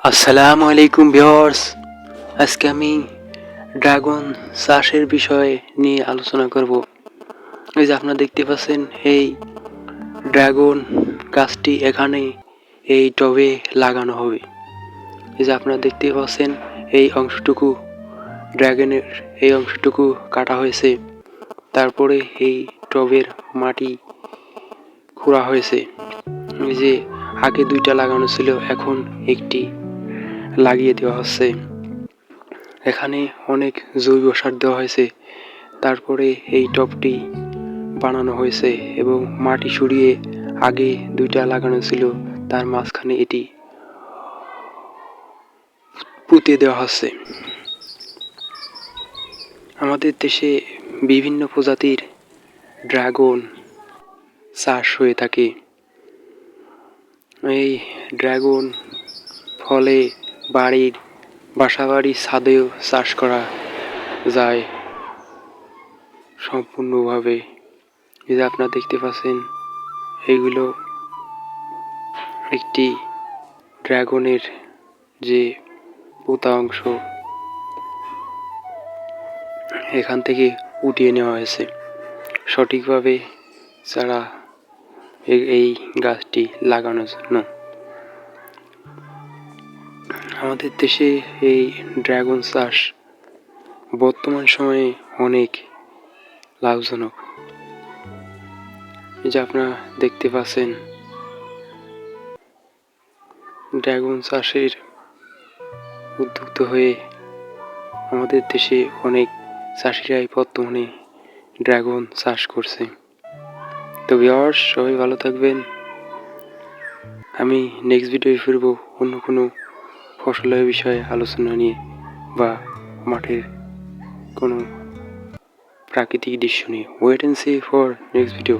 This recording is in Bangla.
আসসালামু আলাইকুম ভিউয়ার্স। আজকে আমি ড্রাগন চাষের বিষয়ে নিয়ে আলোচনা করব। এই যে আপনারা দেখতে পাচ্ছেন এই ড্রাগন গাছটি এখানে এই টবে লাগানো হবে। এই যে আপনারা দেখতে পাচ্ছেন এই অংশটুকু ড্রাগনের এই অংশটুকু কাটা হয়েছে, তারপরে এই টবের মাটি খোঁড়া হয়েছে। এই যে আগে দুইটা লাগানো ছিল, এখন একটি লাগিয়ে দেওয়া হচ্ছে। এখানে অনেক জৈব সার দেওয়া হয়েছে, তারপরে এই টবটি বানানো হয়েছে এবং মাটি সরিয়ে আগে দুইটা লাগানো ছিল, তার মাঝখানে এটি পুঁতে দেওয়া হচ্ছে। আমাদের দেশে বিভিন্ন প্রজাতির ড্রাগন চাষ হয়ে থাকে। এই ড্রাগন ফলে বাসাবাড়ির ছাদেও চাষ করা যায় সম্পূর্ণভাবে। এই যে আপনারা দেখতে পাচ্ছেন এইগুলো একটি ড্রাগনের যে পোতা অংশ, এখান থেকে উঠিয়ে নেওয়া হয়েছে সঠিকভাবে চারা এই গাছটি লাগানোর জন্য। আমাদের দেশে এই ড্রাগন চাষ বর্তমান সময়ে অনেক লাভজনক। এই যে আপনারা দেখতে পাচ্ছেন ড্রাগন চাষের উদ্যুক্ত হয়ে আমাদের দেশে অনেক চাষিরাই বর্তমানে ড্রাগন চাষ করছে। তো ভিউয়ার্স, সবাই ভালো থাকবেন। আমি নেক্সট ভিডিও ফিরবো অন্য কোনো ফসলের বিষয়ে আলোচনা নিয়ে বা মাঠের কোনো প্রাকৃতিক দৃশ্য নিয়ে। Wait and see for next video.